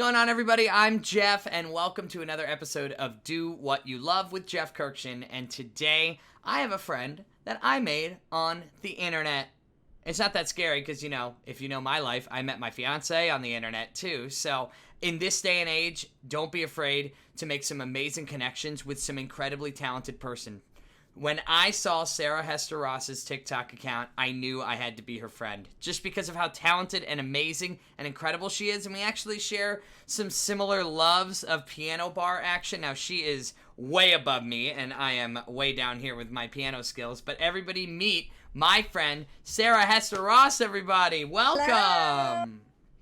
going on, everybody? I'm Jeff, and welcome to another episode of Do What You Love with Jeff Kirkshin. And today, I have a friend that I made on the internet. It's not that scary because, if you know my life, I met my fiance on the internet too. So in this day and age, don't be afraid to make some amazing connections with some incredibly talented person. When I saw Sarah Hester Ross's TikTok account, I knew I had to be her friend just because of how talented and amazing and incredible she is. And we actually share some similar loves of piano bar action. Now, she is way above me and I am way down here with my piano skills. But everybody meet my friend, Sarah Hester Ross, everybody. Welcome. Hello.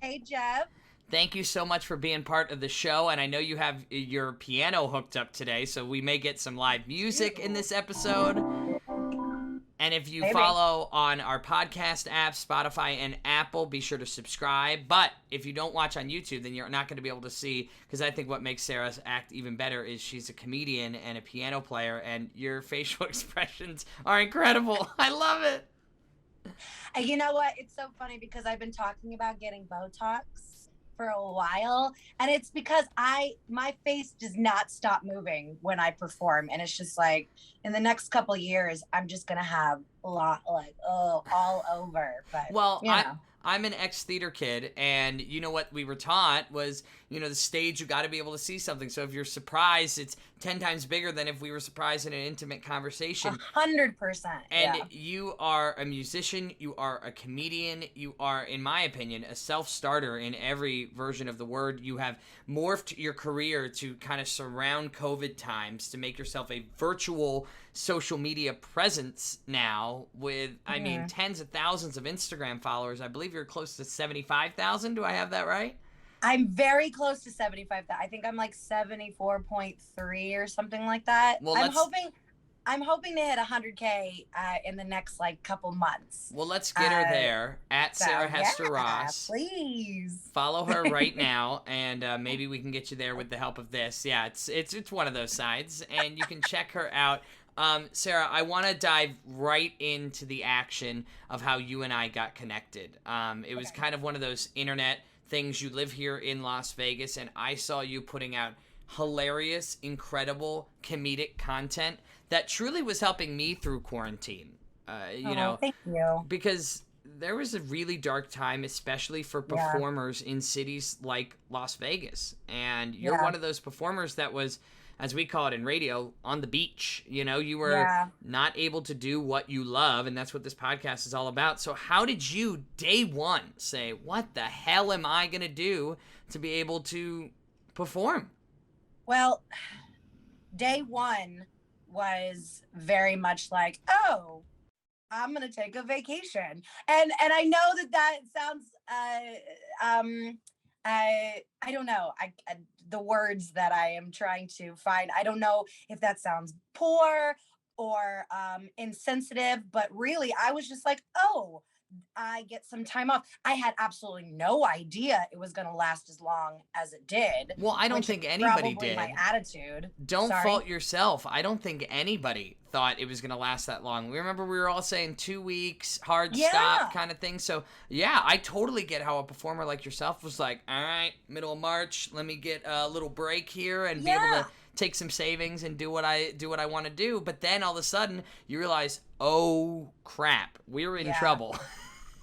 Hey, Jeff. Thank you so much for being part of the show, and I know you have your piano hooked up today, so we may get some live music in this episode. And if you follow on our podcast app, Spotify and Apple, be sure to subscribe. But if you don't watch on YouTube, then you're not going to be able to see, because I think what makes Sarah's act even better is she's a comedian and a piano player, and your facial expressions are incredible. I love it. You know what? It's so funny because I've been talking about getting Botox for a while, and it's because my face does not stop moving when I perform, and it's just like in the next couple of years I'm just gonna have a lot all over. But well, I'm an ex-theater kid, and you know what we were taught was, the stage, you got to be able to see something. So if you're surprised, it's 10 times bigger than if we were surprised in an intimate conversation. 100%. And you are a musician, you are a comedian, you are, in my opinion, a self-starter in every version of the word. You have morphed your career to kind of surround COVID times to make yourself a virtual social media presence now with, I mean, tens of thousands of Instagram followers. I believe you're close to 75,000. Do I have that right? I'm very close to 75,000. I think I'm like 74.3 or something like that. Well, I'm hoping to hit 100K in the next couple months. Well, let's get her there at Sarah Hester Ross. Please follow her right now, and maybe we can get you there with the help of this. Yeah, it's one of those sides, and you can check her out. Sarah, I want to dive right into the action of how you and I got connected. It was kind of one of those internet things. You live here in Las Vegas, and I saw you putting out hilarious, incredible, comedic content that truly was helping me through quarantine. Thank you. Because there was a really dark time, especially for performers in cities like Las Vegas. And you're one of those performers that was, as we call it in radio, on the beach. You were not able to do what you love, and that's what this podcast is all about. So how did you, day one, say, what the hell am I going to do to be able to perform? Well, day one was very much like, oh, I'm going to take a vacation. And I know that sounds, I don't know. The words that I am trying to find, I don't know if that sounds poor or insensitive, but really I was just like, oh, I get some time off. I had absolutely no idea it was going to last as long as it did. Well, I don't think anybody did. My attitude. Don't fault yourself. I don't think anybody thought it was going to last that long. We remember we were all saying 2 weeks, hard stop kind of thing. So, yeah, I totally get how a performer like yourself was like, all right, middle of March, let me get a little break here and be able to take some savings and do what I want to do. But then all of a sudden you realize, oh crap, we're in trouble.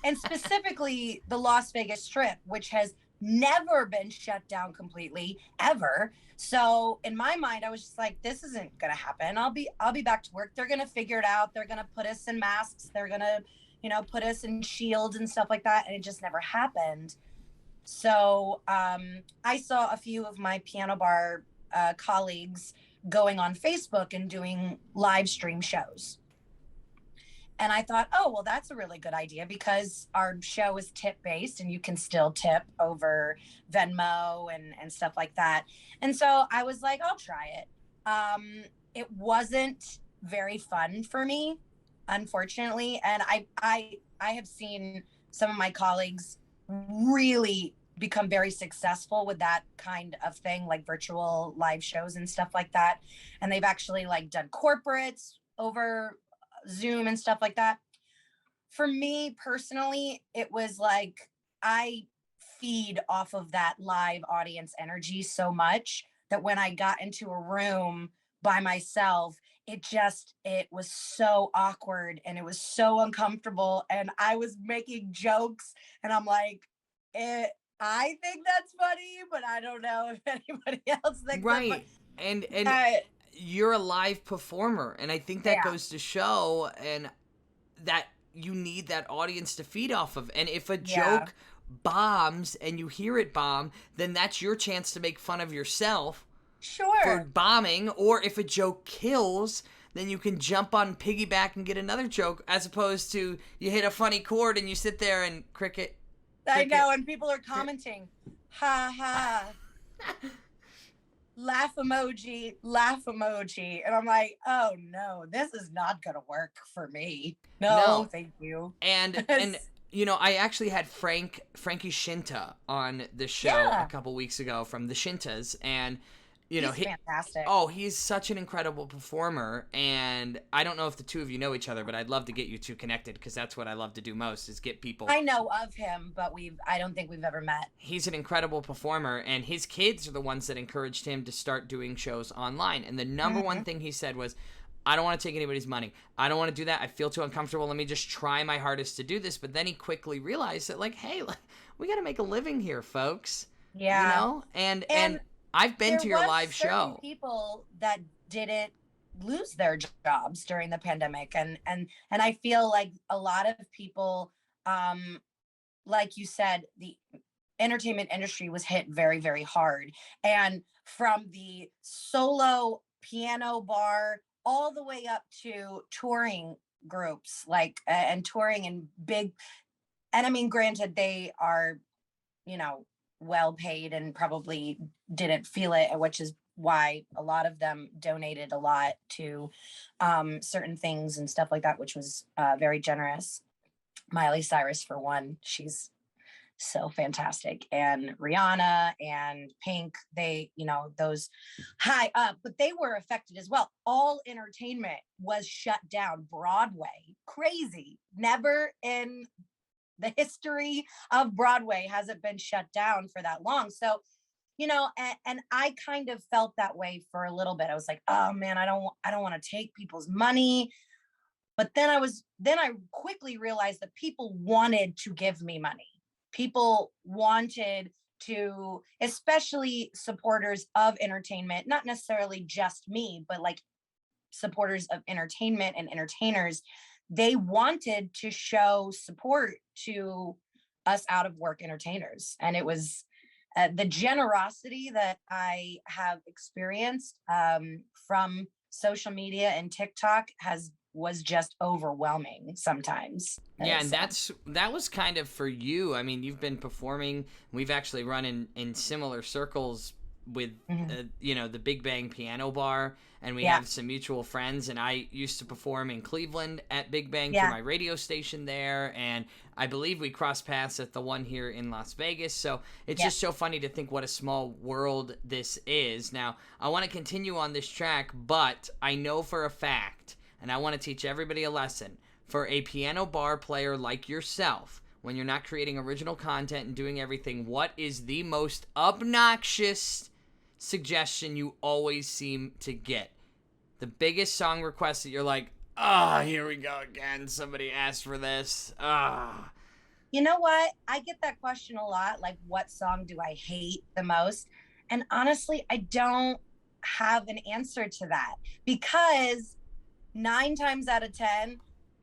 And specifically the Las Vegas Strip, which has never been shut down completely ever. So in my mind, I was just like, this isn't going to happen. I'll be back to work. They're going to figure it out. They're going to put us in masks. They're going to, put us in shields and stuff like that. And it just never happened. So I saw a few of my piano bar colleagues going on Facebook and doing live stream shows. And I thought, oh, well, that's a really good idea because our show is tip based and you can still tip over Venmo and stuff like that. And so I was like, I'll try it. It wasn't very fun for me, unfortunately. And I have seen some of my colleagues really become very successful with that kind of thing, like virtual live shows and stuff like that. And they've actually done corporates over Zoom and stuff like that. For me personally, it was like, I feed off of that live audience energy so much that when I got into a room by myself, it was so awkward and it was so uncomfortable. And I was making jokes and I'm like, I think that's funny, but I don't know if anybody else thinks that. Right. And you're a live performer, and I think that goes to show and that you need that audience to feed off of. And if a joke bombs and you hear it bomb, then that's your chance to make fun of yourself for bombing. Or if a joke kills, then you can jump on piggyback and get another joke, as opposed to you hit a funny chord and you sit there and cricket. I know, and people are commenting, ha ha, laugh emoji, and I'm like, oh no, this is not gonna work for me. No. Thank you. And you know, I actually had Frankie Shinta on the show a couple weeks ago from the Shintas, and you know, he's fantastic. Oh, he's such an incredible performer, and I don't know if the two of you know each other, but I'd love to get you two connected, because that's what I love to do most, is get people. I know of him, but I don't think we've ever met. He's an incredible performer, and his kids are the ones that encouraged him to start doing shows online. And the number one thing he said was, I don't want to take anybody's money. I don't want to do that. I feel too uncomfortable. Let me just try my hardest to do this. But then he quickly realized that, like, hey, we got to make a living here, folks. Yeah. You know? And I've been to your live show. People that didn't lose their jobs during the pandemic, and I feel like a lot of people, like you said, the entertainment industry was hit very, very hard, and from the solo piano bar all the way up to touring groups, like and touring in big. And I mean, granted, they are, you know, well paid and probably didn't feel it, which is why a lot of them donated a lot to certain things and stuff like that, which was very generous. Miley Cyrus, for one, she's so fantastic, and Rihanna and Pink, they, you know, those high up, but they were affected as well. All entertainment was shut down. Broadway, crazy. Never in the history of Broadway has it been shut down for that long. So, you know, and I kind of felt that way for a little bit. I was like, oh man, I don't want to take people's money. But then I quickly realized that people wanted to give me money. People wanted to, especially supporters of entertainment, not necessarily just me, but like supporters of entertainment and entertainers, they wanted to show support to us out of work entertainers. And it was the generosity that I have experienced from social media and TikTok was just overwhelming sometimes. Yeah, and that was kind of for you. I mean, you've been performing. We've actually run in similar circles with you know, the Big Bang Piano Bar, and we have some mutual friends, and I used to perform in Cleveland at Big Bang for my radio station there, and I believe we crossed paths at the one here in Las Vegas. So it's just so funny to think what a small world this is. Now, I want to continue on this track, but I know for a fact, and I want to teach everybody a lesson, for a piano bar player like yourself, when you're not creating original content and doing everything, what is the most obnoxious suggestion you always seem to get? The biggest song request that you're like, here we go again. Somebody asked for this. You know what? I get that question a lot. Like, what song do I hate the most? And honestly, I don't have an answer to that, because 9 times out of 10,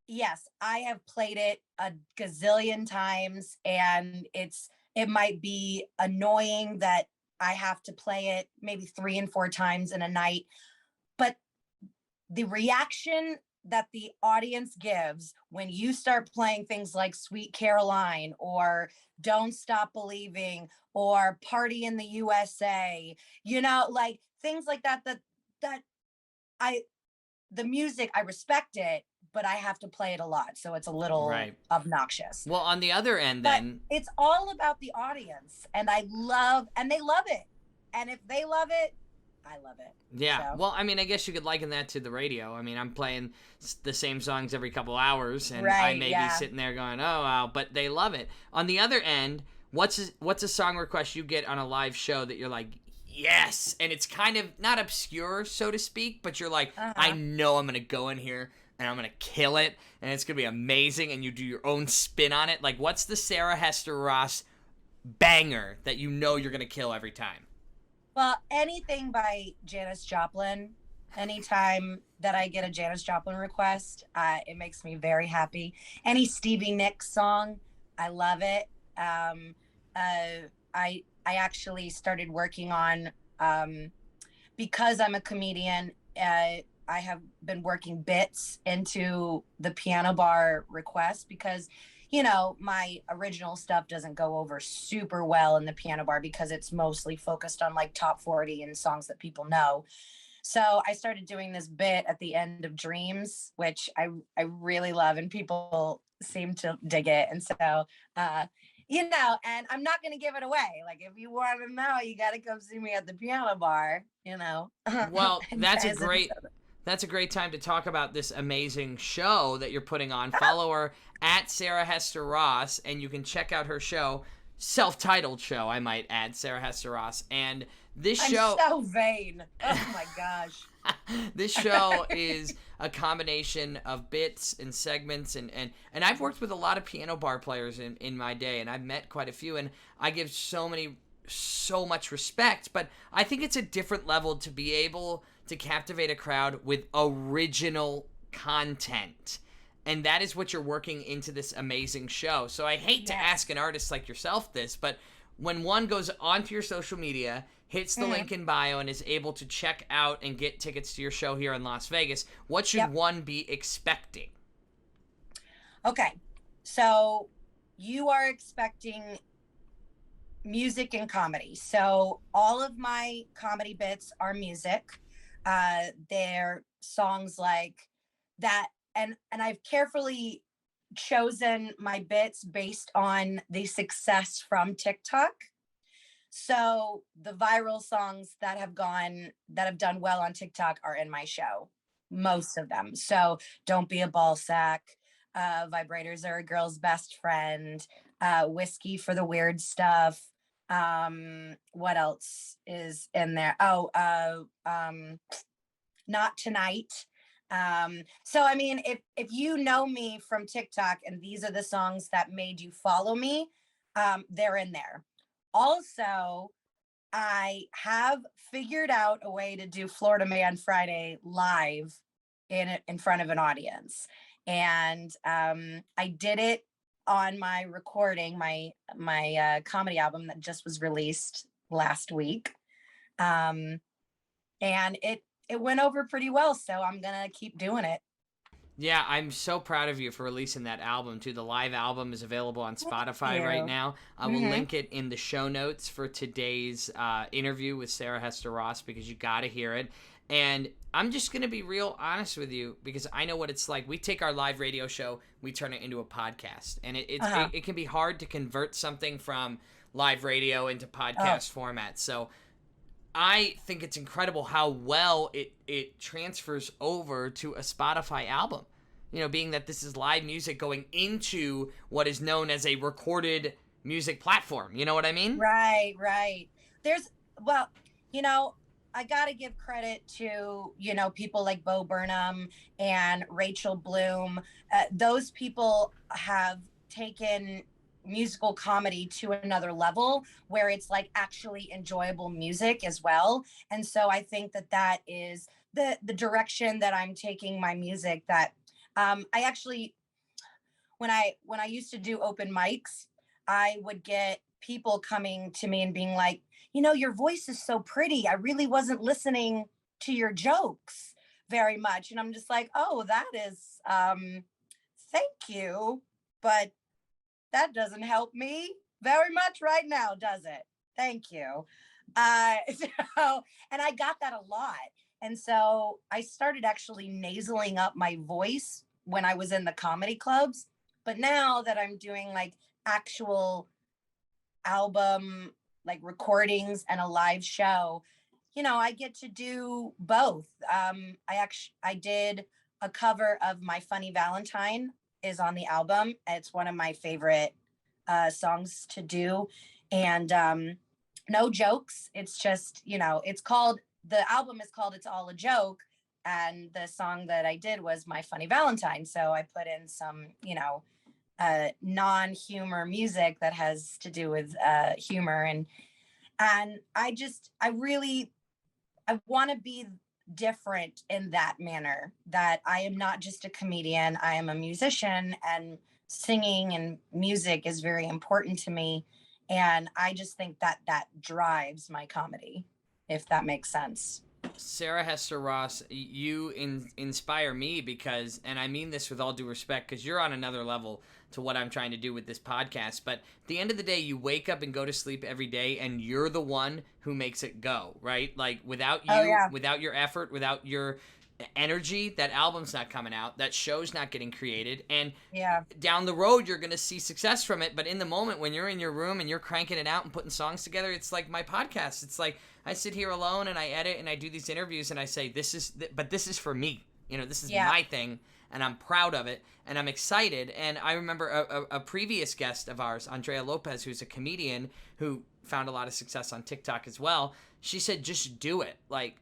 yes, I have played it a gazillion times, and it might be annoying that I have to play it maybe 3 and 4 times in a night, but the reaction that the audience gives when you start playing things like Sweet Caroline or Don't Stop Believing or Party in the USA, you know, like things like that the music, I respect it, but I have to play it a lot, so it's a little obnoxious. Well, on the other end, then it's all about the audience, and they love it, and if they love it, I love it. Yeah. So. Well, I mean, I guess you could liken that to the radio. I mean, I'm playing the same songs every couple hours, and I may be sitting there going, oh, wow, but they love it. On the other end, what's a song request you get on a live show that you're like, yes, and it's kind of not obscure, so to speak, but you're like, I know I'm gonna go in here and I'm gonna kill it, and it's gonna be amazing, and you do your own spin on it. Like, what's the Sarah Hester Ross banger that you know you're gonna kill every time? Well, anything by Janis Joplin. Anytime that I get a Janis Joplin request, it makes me very happy. Any Stevie Nicks song, I love it. I actually started working on, because I'm a comedian. I have been working bits into the piano bar request because, my original stuff doesn't go over super well in the piano bar because it's mostly focused on like top 40 and songs that people know. So I started doing this bit at the end of Dreams, which I really love, and people seem to dig it. And so, and I'm not going to give it away. Like, if you want to know, you got to come see me at the piano bar, Well, and that's a great time to talk about this amazing show that you're putting on. Follow her at Sarah Hester Ross, and you can check out her show, self-titled show, I might add, Sarah Hester Ross. And this show, I'm so vain. Oh my gosh. this show is a combination of bits and segments, and I've worked with a lot of piano bar players in my day, and I've met quite a few, and I give so much respect, but I think it's a different level to be able to captivate a crowd with original content. And that is what you're working into this amazing show. So I hate to ask an artist like yourself this, but when one goes onto your social media, hits the link in bio, and is able to check out and get tickets to your show here in Las Vegas, what should one be expecting? Okay, so you are expecting music and comedy. So all of my comedy bits are music. They're songs like that, and I've carefully chosen my bits based on the success from TikTok. So the viral songs that have done well on TikTok are in my show, most of them. So Don't Be a Ball Sack, Vibrators Are a Girl's Best Friend, Whiskey for the Weird Stuff. What else is in there? Not Tonight. So I mean, if you know me from TikTok and these are the songs that made you follow me, they're in there. Also, I have figured out a way to do Florida Man Friday live in front of an audience, and I did it on my recording, my comedy album that just was released last week, and it went over pretty well. So I'm gonna keep doing it. Yeah, I'm so proud of you for releasing that album too. The live album is available on Spotify right now. I will link it in the show notes for today's interview with Sarah Hester Ross, because you got to hear it. And I'm just going to be real honest with you, because I know what it's like. We take our live radio show, we turn it into a podcast. And it can be hard to convert something from live radio into podcast format. So I think it's incredible how well it transfers over to a Spotify album. Being that this is live music going into what is known as a recorded music platform. You know what I mean? Right. Well, I got to give credit to, people like Bo Burnham and Rachel Bloom. Those people have taken musical comedy to another level where it's like actually enjoyable music as well. And so I think that is the direction that I'm taking my music. That I actually, when I used to do open mics, I would get people coming to me and being like, your voice is so pretty. I really wasn't listening to your jokes very much. And I'm just like, oh, that is, thank you. But that doesn't help me very much right now, does it? Thank you. And I got that a lot. And so I started actually nasaling up my voice when I was in the comedy clubs. But now that I'm doing like actual album, like recordings and a live show, I get to do both. I did a cover of My Funny Valentine is on the album. It's one of my favorite songs to do, and no jokes. It's just, the album is called It's All a Joke, and the song that I did was My Funny Valentine. So I put in some, non-humor music that has to do with humor, and I want to be different in that manner, that I am not just a comedian, I am a musician, and singing and music is very important to me. And I just think that that drives my comedy, if that makes sense. Sarah Hester Ross, you inspire me because, and I mean this with all due respect, because you're on another level to what I'm trying to do with this podcast. But at the end of the day, you wake up and go to sleep every day, and you're the one who makes it go, right? Like without you, without your effort, without your energy, that album's not coming out, that show's not getting created, and down the road you're gonna see success from it. But in the moment when you're in your room and you're cranking it out and putting songs together, it's like my podcast. It's like I sit here alone and I edit and I do these interviews and I say this is for me, this is my thing, and I'm proud of it and I'm excited. And I remember a previous guest of ours, Andrea Lopez, who's a comedian who found a lot of success on TikTok as well. She said, just do it. Like,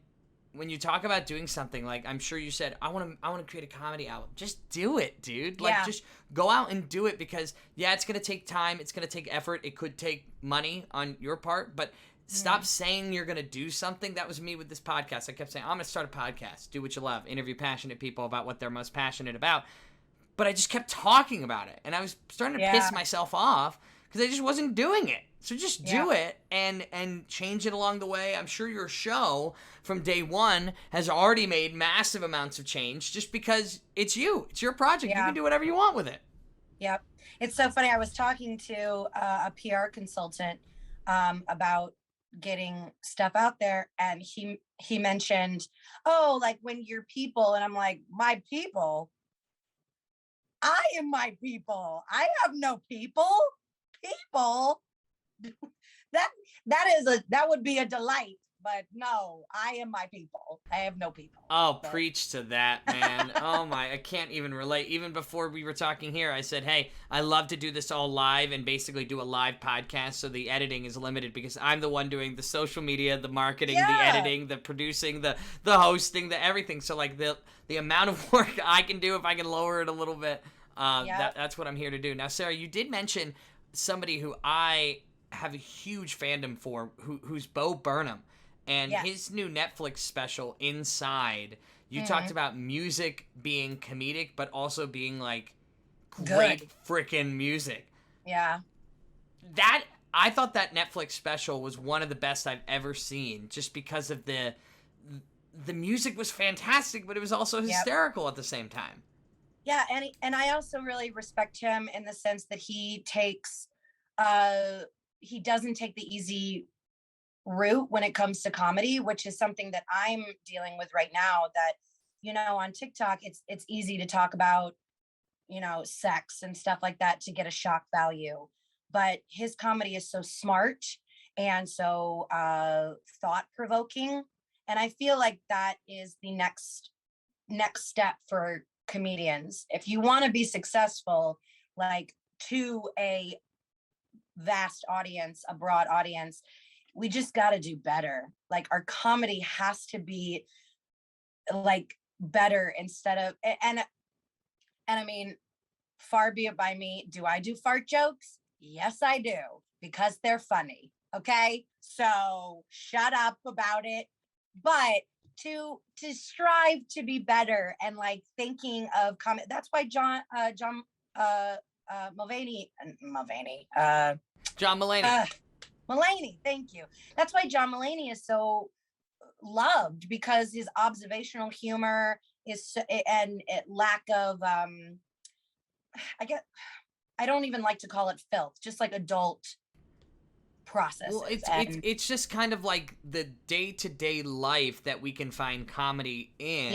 when you talk about doing something, like I'm sure you said, I want to create a comedy album. Just do it, dude. Like, just go out and do it, because it's going to take time. It's going to take effort. It could take money on your part, but stop saying you're going to do something. That was me with this podcast. I kept saying, I'm going to start a podcast, do what you love, interview passionate people about what they're most passionate about. But I just kept talking about it, and I was starting to piss myself off because I just wasn't doing it. So just do it and change it along the way. I'm sure your show from day one has already made massive amounts of change just because it's you. It's your project. You can do whatever you want with it. Yep. It's so funny. I was talking to a PR consultant about getting stuff out there, and he mentioned, like when your people, and I'm like, my people? I am my people. I have no people. People. That would be a delight, but no, I am my people. I have no people. Oh, but preach to that, man. Oh my, I can't even relate. Even before we were talking here, I said, hey, I love to do this all live and basically do a live podcast, so the editing is limited because I'm the one doing the social media, the marketing, the editing, the producing, the hosting, the everything. So like the amount of work I can do, if I can lower it a little bit, that's what I'm here to do. Now, Sarah, you did mention somebody who I have a huge fandom for, who's Bo Burnham, and his new Netflix special, Inside. You talked about music being comedic, but also being like great freaking music. Yeah. I thought that Netflix special was one of the best I've ever seen, just because of the music was fantastic, but it was also hysterical at the same time. Yeah, and I also really respect him in the sense that he doesn't take the easy route when it comes to comedy, which is something that I'm dealing with right now. That, on TikTok, it's easy to talk about, sex and stuff like that to get a shock value. But his comedy is so smart and so thought provoking. And I feel like that is the next step for comedians. If you want to be successful, like to a vast audience, a broad audience, we just got to do better. Like our comedy has to be like better instead of, and I mean, far be it by me. Do I do fart jokes? Yes, I do, because they're funny. Okay. So shut up about it. But to strive to be better and like thinking of comment. That's why John Mulaney. Thank you. That's why John Mulaney is so loved, because his observational humor is and lack of I don't even like to call it filth, just like adult processes. Well, it's just kind of like the day-to-day life that we can find comedy in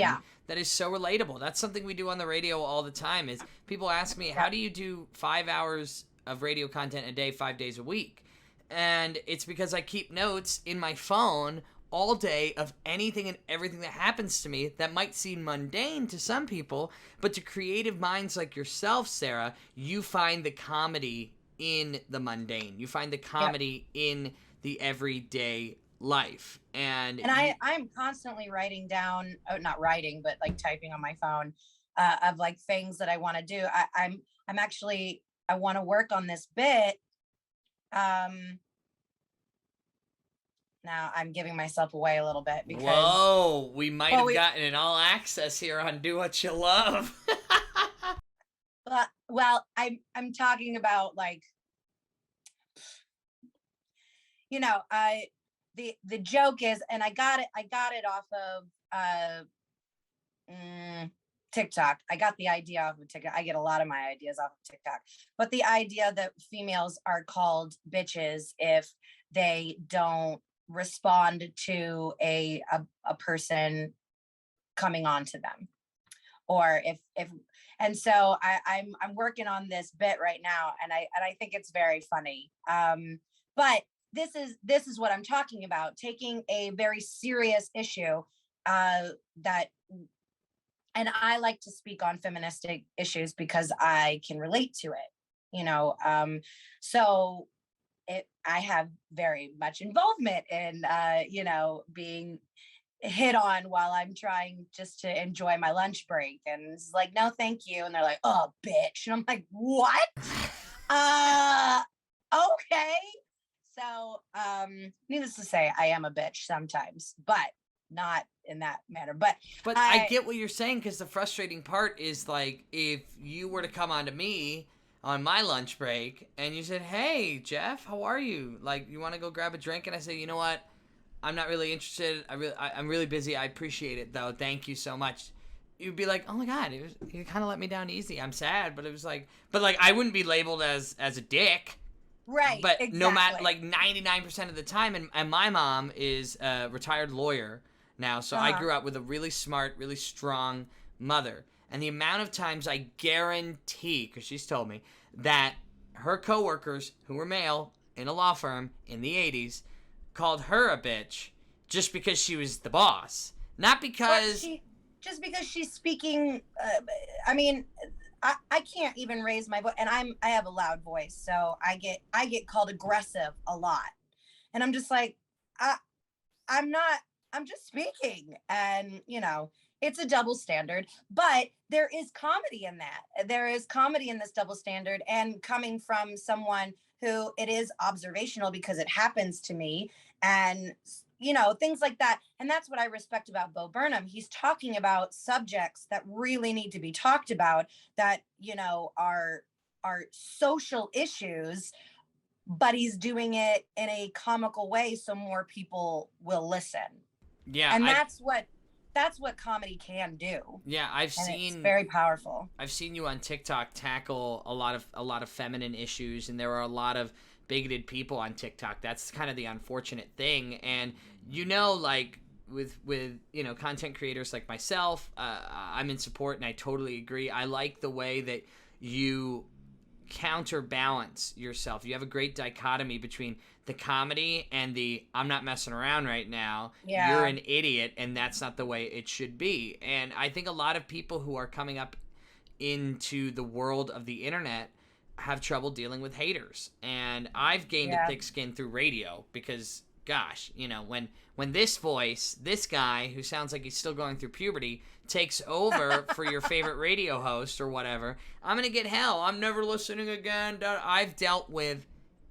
that is so relatable. That's something we do on the radio all the time. Is people ask me, how do you do 5 hours of radio content a day, 5 days a week? And it's because I keep notes in my phone all day of anything and everything that happens to me that might seem mundane to some people, but to creative minds like yourself, Sarah, you find the comedy in the mundane. You find the Yep. comedy in the everyday life. And I'm constantly writing down, oh, not writing, but like typing on my phone, of like things that I want to do. I'm actually, I want to work on this bit. Um, Now I'm giving myself away a little bit because, whoa, we might well, have gotten an all access here on Do What You Love. I'm talking about like, the joke is, and I got it off of TikTok. I got the idea off of TikTok. I get a lot of my ideas off of TikTok. But the idea that females are called bitches if they don't respond to a person coming on to them, or if and so I'm working on this bit right now, and I think it's very funny. But this is what I'm talking about, taking a very serious issue, that and I like to speak on feministic issues because I can relate to it. So I have very much involvement in, being hit on while I'm trying just to enjoy my lunch break. And it's like, no, thank you. And they're like, oh, bitch. And I'm like, what? Okay. So, needless to say, I am a bitch sometimes, but not in that manner. But I get what you're saying, because the frustrating part is, like, if you were to come on to me on my lunch break and you said, hey, Jeff, how are you? Like, you want to go grab a drink? And I say, you know what? I'm not really interested. I'm really busy. I appreciate it, though. Thank you so much. You'd be like, oh my God, you kind of let me down easy. I'm sad. But it was like, I wouldn't be labeled as a dick. right. But Exactly. no matter, like 99% of the time, and my mom is a retired lawyer now, so I grew up with a really smart, really strong mother. And the amount of times I guarantee, because she's told me, that her coworkers who were male in a law firm in the 80s called her a bitch just because she was the boss. Not because... just because she's speaking, I mean, I can't even raise my voice, and I have a loud voice, so I get called aggressive a lot. And I'm just like, I'm not, I'm just speaking. And, it's a double standard, but there is comedy in that. There is comedy in this double standard, and coming from someone who it is observational because it happens to me, and things like that. And that's what I respect about Bo Burnham. He's talking about subjects that really need to be talked about, that are social issues, but he's doing it in a comical way so more people will listen. Yeah, and that's what comedy can do. Yeah, it's very powerful. I've seen you on TikTok tackle a lot of feminine issues, and there are a lot of bigoted people on TikTok. That's kind of the unfortunate thing. And like with content creators like myself, I'm in support, and I totally agree. I like the way that you counterbalance yourself. You have a great dichotomy between the comedy and the I'm not messing around right now. Yeah. You're an idiot, and that's not the way it should be. And I think a lot of people who are coming up into the world of the internet have trouble dealing with haters. And I've gained a thick skin through radio because, gosh, when this voice, this guy who sounds like he's still going through puberty, takes over for your favorite radio host or whatever, I'm going to get hell. I'm never listening again. I've dealt with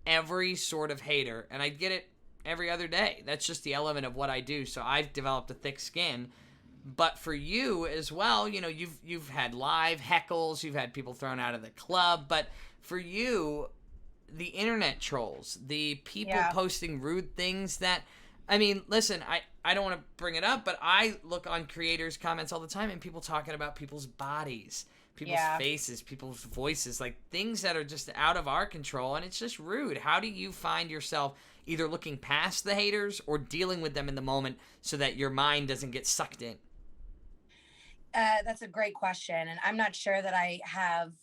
every sort of hater, and I get it every other day. That's just the element of what I do. So I've developed a thick skin. But for you as well, you've had live heckles, you've had people thrown out of the club, but for you, the internet trolls, the people posting rude things that, I mean, listen, I don't want to bring it up, but I look on creators' comments all the time, and people talking about people's bodies, people's faces, people's voices, like things that are just out of our control, and it's just rude. How do you find yourself either looking past the haters or dealing with them in the moment so that your mind doesn't get sucked in? That's a great question, and I'm not sure that I have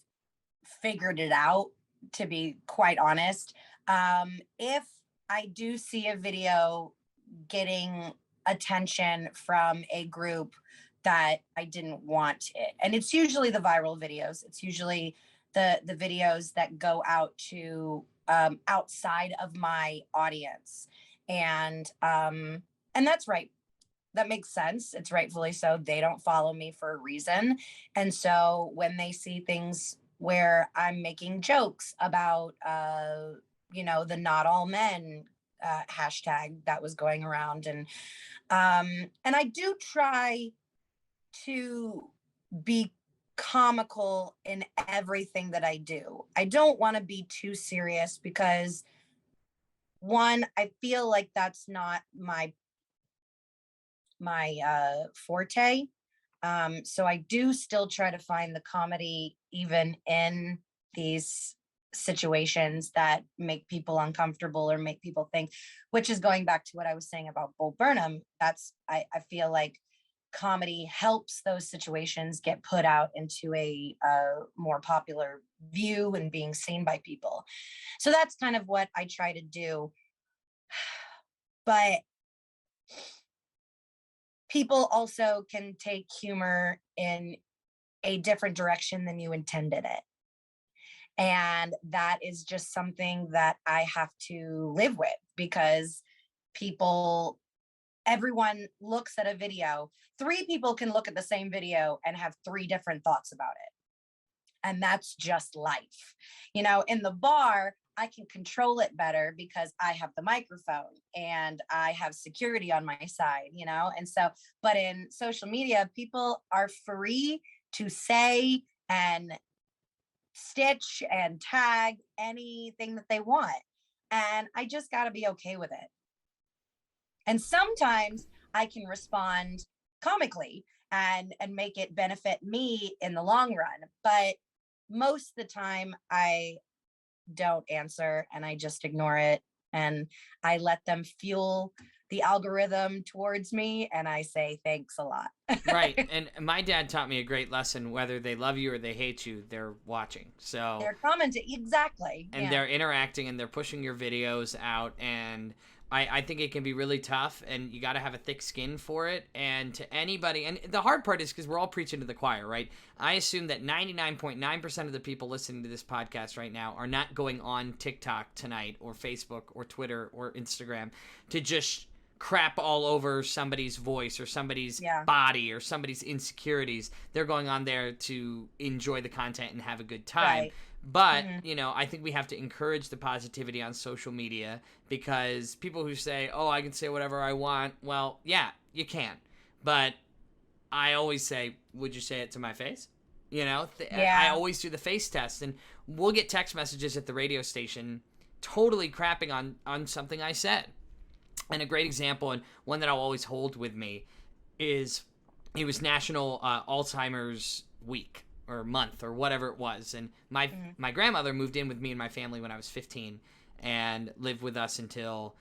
figured it out, to be quite honest. If I do see a video getting attention from a group that I didn't want it, and it's usually the viral videos, it's usually the videos that go out to outside of my audience. And that's right. That makes sense. It's rightfully so. They don't follow me for a reason. And so when they see things where I'm making jokes about, the not all men hashtag that was going around, and I do try to be comical in everything that I do. I don't want to be too serious because one, I feel like that's not my forte. So I do still try to find the comedy even in these situations that make people uncomfortable or make people think, which is going back to what I was saying about Bo Burnham. I feel like comedy helps those situations get put out into a more popular view and being seen by people. So that's kind of what I try to do. But people also can take humor in a different direction than you intended it. And that is just something that I have to live with, because everyone looks at a video. 3 people can look at the same video and have 3 different thoughts about it. And that's just life. In the bar, I can control it better because I have the microphone and I have security on my side, And so, but in social media, people are free to say and stitch and tag anything that they want. And I just got to be okay with it. And sometimes I can respond comically and make it benefit me in the long run. But most of the time I don't answer and I just ignore it, and I let them fuel the algorithm towards me, and I say thanks a lot. Right. And my dad taught me a great lesson: whether they love you or they hate you, they're watching. So they're commenting. Exactly. And they're interacting and they're pushing your videos out, and I think it can be really tough, and you got to have a thick skin for it. And to anybody, and the hard part is because we're all preaching to the choir, right? I assume that 99.9% of the people listening to this podcast right now are not going on TikTok tonight or Facebook or Twitter or Instagram to just crap all over somebody's voice or somebody's body or somebody's insecurities. They're going on there to enjoy the content and have a good time. Right. But, I think we have to encourage the positivity on social media, because people who say, oh, I can say whatever I want. Well, yeah, you can. But I always say, would you say it to my face? I always do the face test. And we'll get text messages at the radio station totally crapping on something I said. And a great example, and one that I'll always hold with me, is it was National Alzheimer's Week or month or whatever it was, and my grandmother moved in with me and my family when I was 15 and lived with us until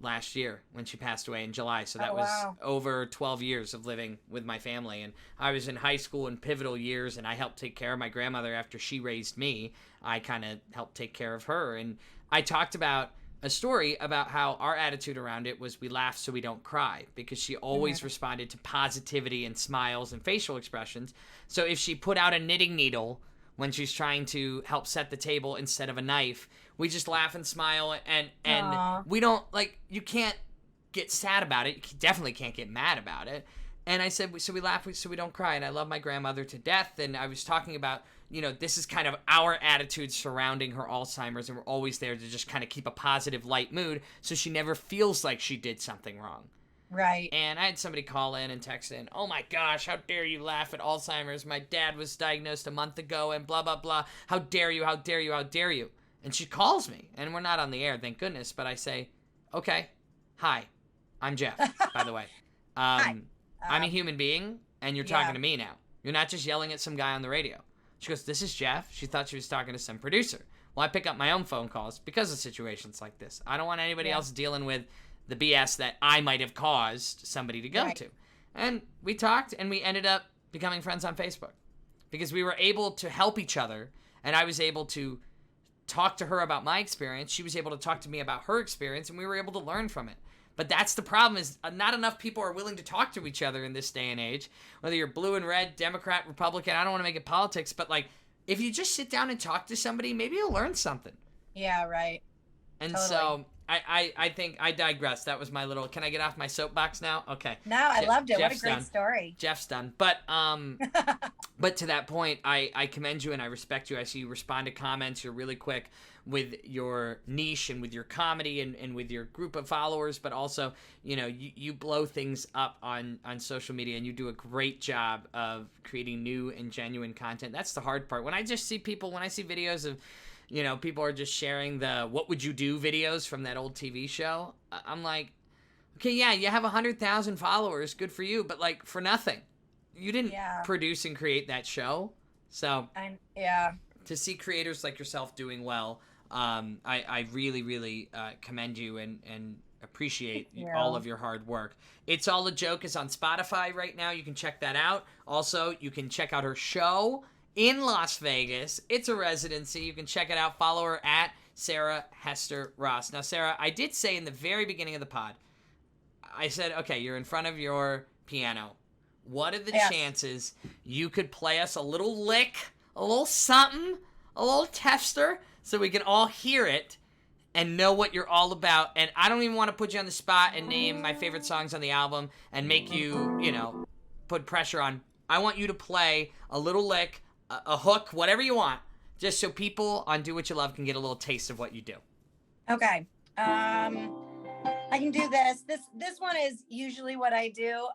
last year when she passed away in July. So that was over 12 years of living with my family, and I was in high school in pivotal years, and I helped take care of my grandmother after she raised me. I kind of helped take care of her, and I talked about a story about how our attitude around it was we laugh so we don't cry, because she always responded to positivity and smiles and facial expressions. So if she put out a knitting needle when she's trying to help set the table instead of a knife, we just laugh and smile, and we don't, you can't get sad about it. You definitely can't get mad about it. And I said, so we laugh so we don't cry. And I love my grandmother to death. And I was talking about, this is kind of our attitude surrounding her Alzheimer's. And we're always there to just kind of keep a positive, light mood so she never feels like she did something wrong. Right. And I had somebody call in and text in, oh my gosh, how dare you laugh at Alzheimer's? My dad was diagnosed a month ago and blah, blah, blah. How dare you, how dare you, how dare you? And she calls me. And we're not on the air, thank goodness. But I say, okay, hi, I'm Jeff, by the way. Hi. I'm a human being, and you're talking to me now. You're not just yelling at some guy on the radio. She goes, this is Jeff. She thought she was talking to some producer. Well, I pick up my own phone calls because of situations like this. I don't want anybody else dealing with the BS that I might have caused somebody to go to. And we talked, and we ended up becoming friends on Facebook because we were able to help each other, and I was able to talk to her about my experience. She was able to talk to me about her experience, and we were able to learn from it. But that's the problem, is not enough people are willing to talk to each other in this day and age. Whether you're blue and red, Democrat, Republican, I don't want to make it politics, but if you just sit down and talk to somebody, maybe you'll learn something. Yeah, right. And Totally. so I think I digress. That was my little, can I get off my soapbox now? Okay. No, I loved it. Jeff's What a great done. story. Jeff's done. But to that point, I commend you and I respect you. I see you respond to comments. You're really quick with your niche and with your comedy and with your group of followers, but also, you blow things up on social media, and you do a great job of creating new and genuine content. That's the hard part. When I see videos of, people are just sharing the what would you do videos from that old TV show, I'm like, okay, yeah, you have 100,000 followers, good for you, but like for nothing. You didn't produce and create that show. So to see creators like yourself doing well, I really, really commend you and appreciate all of your hard work. It's All a Joke is on Spotify right now. You can check that out. Also, you can check out her show in Las Vegas. It's a residency. You can check it out. Follow her at Sarah Hester Ross. Now, Sarah, I did say in the very beginning of the pod, I said, okay, you're in front of your piano. What are the chances you could play us a little lick, a little something, a little tester, so we can all hear it and know what you're all about? And I don't even want to put you on the spot and name my favorite songs on the album and make you, put pressure on. I want you to play a little lick, a hook, whatever you want, just so people on Do What You Love can get a little taste of what you do. Okay. I can do this. This one is usually what I do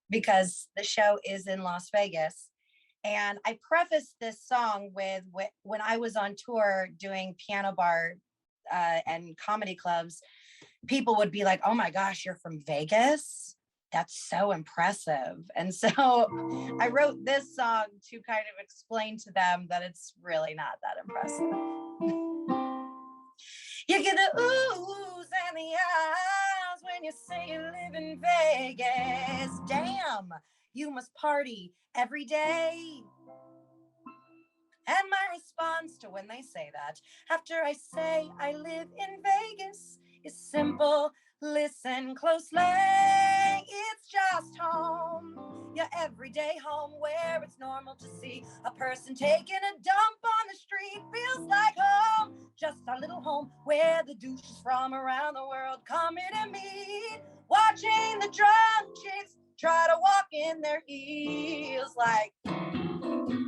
because the show is in Las Vegas. And I prefaced this song with when I was on tour doing piano bar and comedy clubs, people would be like, oh my gosh, you're from Vegas? That's so impressive. And so I wrote this song to kind of explain to them that it's really not that impressive. You get the oohs and the ahs when you say you live in Vegas. Damn, you must party every day. And my response to when they say that, after I say I live in Vegas, is simple. Listen closely, it's just home. Your everyday home where it's normal to see a person taking a dump on the street feels like home. Just a little home where the douches from around the world come in and meet. Watching the drunk chicks try to walk in their heels like people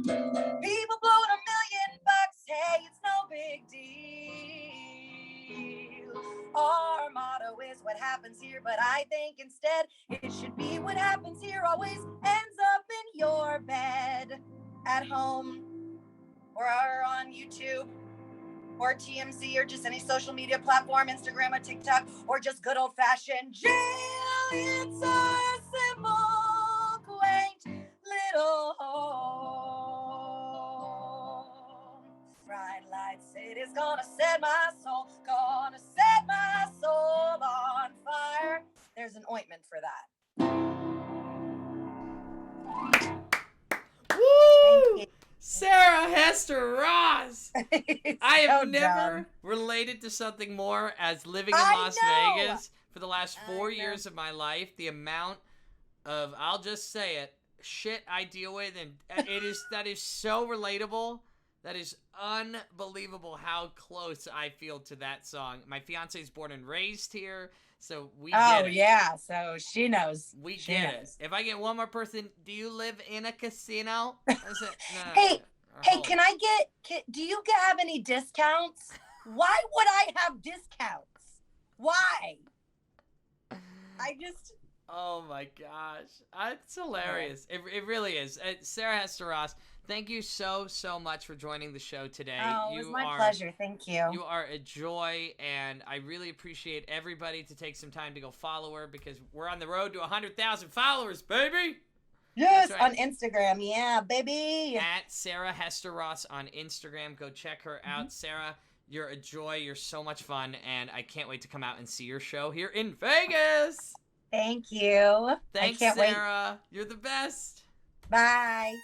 blowing $1 million. Hey, it's no big deal. Our motto is what happens here, but I think instead it should be what happens here always ends up in your bed at home or on YouTube or TMZ or just any social media platform, Instagram or TikTok, or just good old-fashioned jail. It's a simple, quaint little home. Bright light city's gonna set my soul on fire. There's an ointment for that. Woo! Thank you. Sarah Hester Ross. I have so never dumb. related to something more as living in I Las know. Vegas for the last 4 years of my life. The amount of, I'll just say it, shit I deal with, and that is so relatable. That is unbelievable how close I feel to that song. My fiance is born and raised here, so we get it. Oh, yeah, so she knows. We get it. If I get one more person, do you live in a casino? That's it. No. Hey, do you have any discounts? Why would I have discounts? Why? Oh my gosh. It's hilarious. It really is. Sarah Hester Ross, thank you so much for joining the show today. Oh, it was my pleasure. Thank you. You are a joy, and I really appreciate everybody to take some time to go follow her because we're on the road to 100,000 followers, baby. Yes, right. On Instagram. Yeah, baby. At Sarah Hester Ross on Instagram. Go check her out. Sarah, you're a joy. You're so much fun, and I can't wait to come out and see your show here in Vegas. Thank you. Thanks, I can't Sarah. Wait. You're the best. Bye.